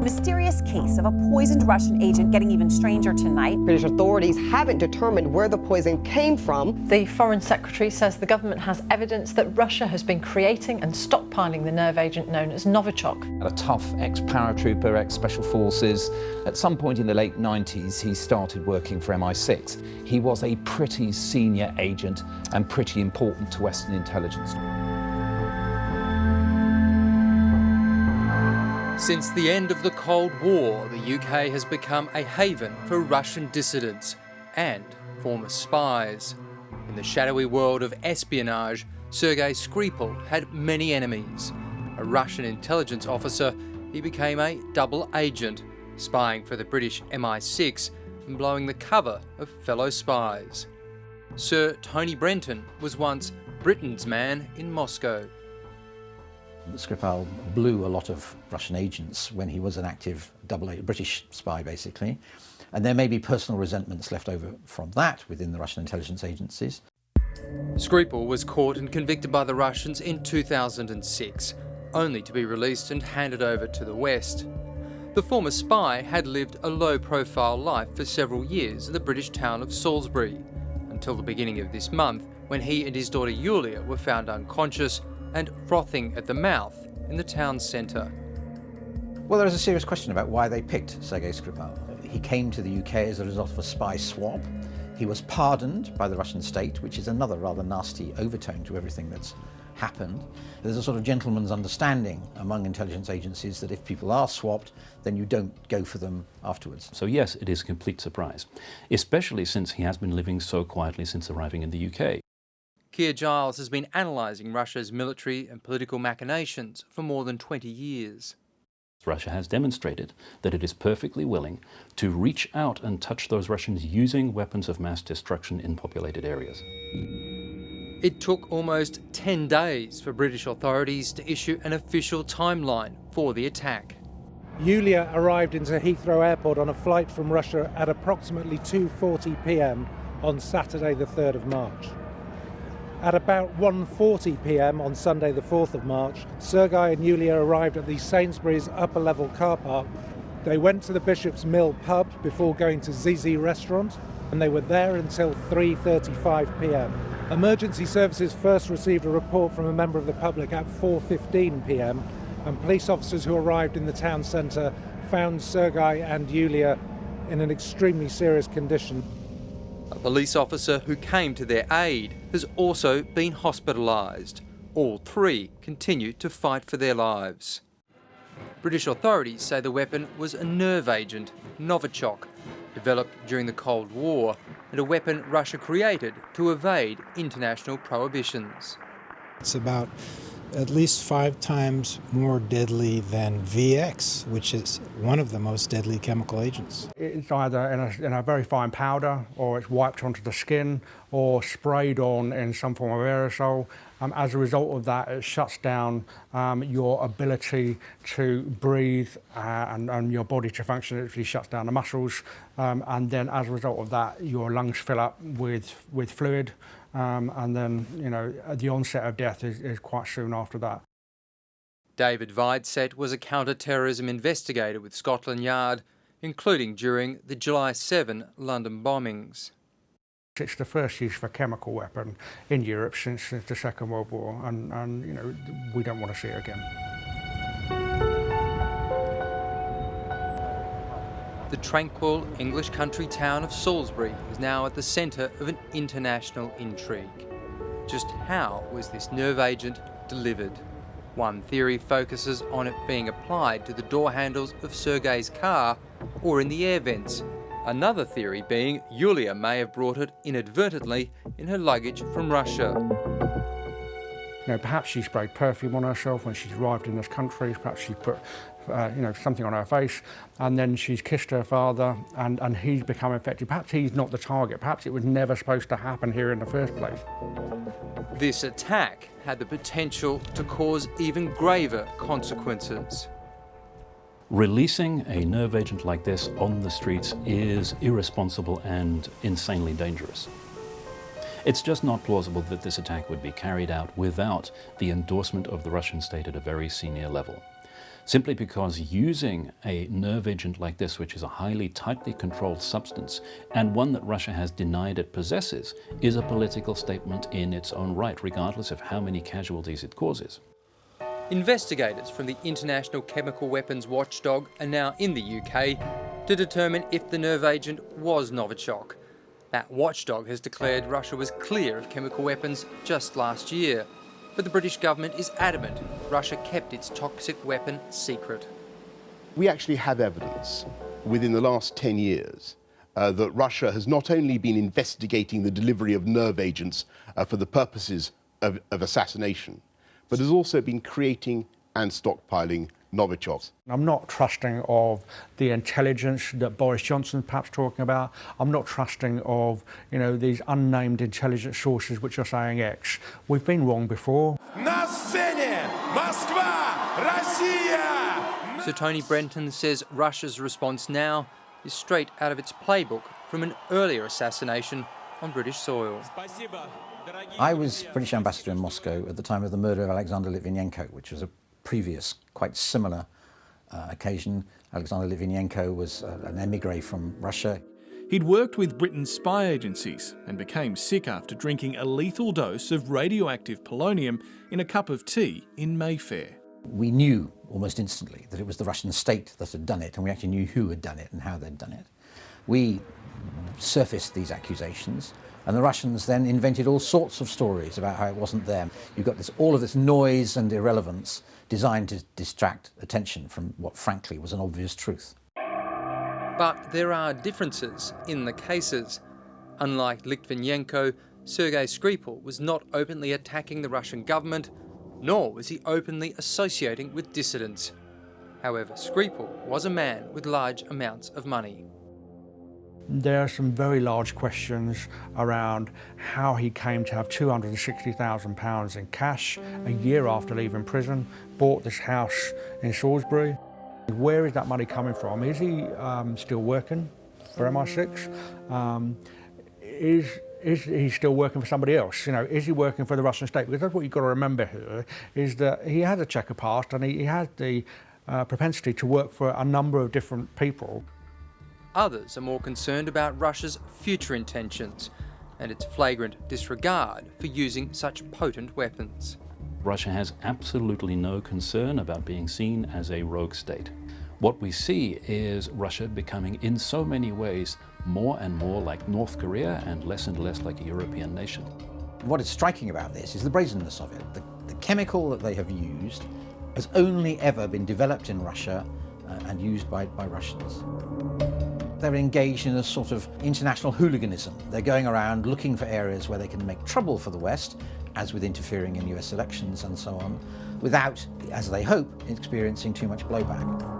Mysterious case of a poisoned Russian agent getting even stranger tonight. British authorities haven't determined where the poison came from. The Foreign Secretary says the government has evidence that Russia has been creating and stockpiling the nerve agent known as Novichok. A tough ex-paratrooper, ex-special forces. At some point in the late 90s, he started working for MI6. He was a pretty senior agent and pretty important to Western intelligence. Since the end of the Cold War, the UK has become a haven for Russian dissidents and former spies. In the shadowy world of espionage, Sergei Skripal had many enemies. A Russian intelligence officer, he became a double agent, spying for the British MI6 and blowing the cover of fellow spies. Sir Tony Brenton was once Britain's man in Moscow. Skripal blew a lot of Russian agents when he was an active British spy, basically. And there may be personal resentments left over from that within the Russian intelligence agencies. Skripal was caught and convicted by the Russians in 2006, only to be released and handed over to the West. The former spy had lived a low-profile life for several years in the British town of Salisbury, until the beginning of this month, when he and his daughter Yulia were found unconscious and frothing at the mouth in the town centre. Well, there is a serious question about why they picked Sergei Skripal. He came to the UK as a result of a spy swap. He was pardoned by the Russian state, which is another rather nasty overtone to everything that's happened. There's a sort of gentleman's understanding among intelligence agencies that if people are swapped, then you don't go for them afterwards. So yes, it is a complete surprise, especially since he has been living so quietly since arriving in the UK. Keir Giles has been analysing Russia's military and political machinations for more than 20 years. Russia has demonstrated that it is perfectly willing to reach out and touch those Russians using weapons of mass destruction in populated areas. It took almost 10 days for British authorities to issue an official timeline for the attack. Yulia arrived into Heathrow Airport on a flight from Russia at approximately 2:40 p.m. on Saturday the 3rd of March. At about 1:40 p.m. on Sunday the 4th of March, Sergei and Yulia arrived at the Sainsbury's upper-level car park. They went to the Bishop's Mill pub before going to Zizi restaurant, and they were there until 3:35 p.m. Emergency services first received a report from a member of the public at 4:15 p.m, and police officers who arrived in the town centre found Sergei and Yulia in an extremely serious condition. A police officer who came to their aid has also been hospitalised. All three continue to fight for their lives. British authorities say the weapon was a nerve agent, Novichok, developed during the Cold War, and a weapon Russia created to evade international prohibitions. It's about at least 5 times more deadly than VX, which is one of the most deadly chemical agents. It's either in a very fine powder, or it's wiped onto the skin, or sprayed on in some form of aerosol. As a result of that, it shuts down your ability to breathe and your body to function. It actually shuts down the muscles, and then as a result of that, your lungs fill up with fluid. And then, the onset of death is quite soon after that. David Vidset was a counter-terrorism investigator with Scotland Yard, including during the July 7 London bombings. It's the first use of a chemical weapon in Europe since the Second World War, and we don't want to see it again. The tranquil English country town of Salisbury is now at the centre of an international intrigue. Just how was this nerve agent delivered? One theory focuses on it being applied to the door handles of Sergei's car or in the air vents. Another theory being Yulia may have brought it inadvertently in her luggage from Russia. Perhaps she sprayed perfume on herself when she's arrived in this country. Perhaps she put, something on her face, and then she's kissed her father, and he's become infected. Perhaps he's not the target. Perhaps it was never supposed to happen here in the first place. This attack had the potential to cause even graver consequences. Releasing a nerve agent like this on the streets is irresponsible and insanely dangerous. It's just not plausible that this attack would be carried out without the endorsement of the Russian state at a very senior level. simply because using a nerve agent like this, which is a highly tightly controlled substance, and one that Russia has denied it possesses, is a political statement in its own right, regardless of how many casualties it causes. Investigators from the International Chemical Weapons Watchdog are now in the UK to determine if the nerve agent was Novichok. That watchdog has declared Russia was clear of chemical weapons just last year, but the British government is adamant Russia kept its toxic weapon secret. We actually have evidence within the last 10 years that Russia has not only been investigating the delivery of nerve agents for the purposes of assassination, but has also been creating and stockpiling Novichoks. I'm not trusting of the intelligence that Boris Johnson's perhaps talking about. I'm not trusting of, these unnamed intelligence sources which are saying X. We've been wrong before. Sir Tony Brenton says Russia's response now is straight out of its playbook from an earlier assassination on British soil. I was British ambassador in Moscow at the time of the murder of Alexander Litvinenko, which was a previous, quite similar occasion. Alexander Litvinenko was an émigré from Russia. He'd worked with Britain's spy agencies and became sick after drinking a lethal dose of radioactive polonium in a cup of tea in Mayfair. We knew almost instantly that it was the Russian state that had done it, and we actually knew who had done it and how they'd done it. We surfaced these accusations, and the Russians then invented all sorts of stories about how it wasn't them. You've got all of this noise and irrelevance designed to distract attention from what frankly was an obvious truth. But there are differences in the cases. Unlike Litvinenko, Sergei Skripal was not openly attacking the Russian government, nor was he openly associating with dissidents. However, Skripal was a man with large amounts of money. There are some very large questions around how he came to have £260,000 in cash a year after leaving prison, bought this house in Salisbury. Where is that money coming from? Is he still working for MI6? Is he still working for somebody else? Is he working for the Russian state? Because that's what you've got to remember here, is that he has a chequered past and he had the propensity to work for a number of different people. Others are more concerned about Russia's future intentions and its flagrant disregard for using such potent weapons. Russia has absolutely no concern about being seen as a rogue state. What we see is Russia becoming, in so many ways, more and more like North Korea and less like a European nation. What is striking about this is the brazenness of it. The chemical that they have used has only ever been developed in Russia and used by Russians. They're engaged in a sort of international hooliganism. They're going around looking for areas where they can make trouble for the West, as with interfering in US elections and so on, without, as they hope, experiencing too much blowback.